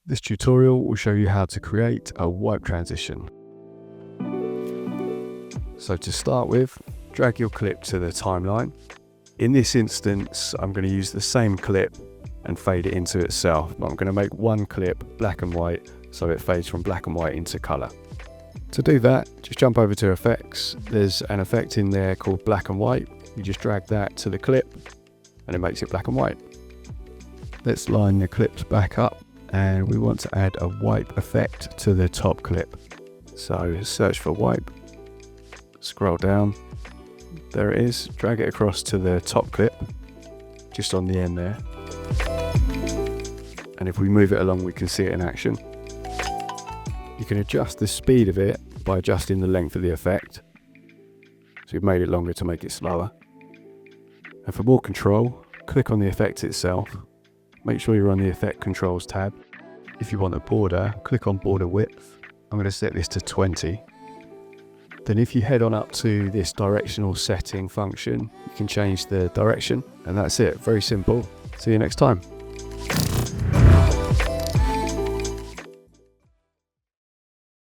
This tutorial will show you how to create a wipe transition. So to start with, drag your clip to the timeline. In this instance, I'm going to use the same clip and fade it into itself, but I'm going to make one clip black and white so it fades from black and white into color. To do that, just jump over to effects. There's an effect in there called black and white. You just drag that to the clip and it makes it black and white. Let's line the clips back up, and we want to add a wipe effect to the top clip. So search for wipe, scroll down, there it is, drag it across to the top clip, just on the end there. And if we move it along, we can see it in action. You can adjust the speed of it by adjusting the length of the effect. So we've made it longer to make it slower. And for more control, click on the effect itself. Make sure you're on the Effect Controls tab. If you want a border, click on Border Width. I'm going to set this to 20. Then if you head on up to this directional setting function, you can change the direction, and that's it. Very simple. See you next time.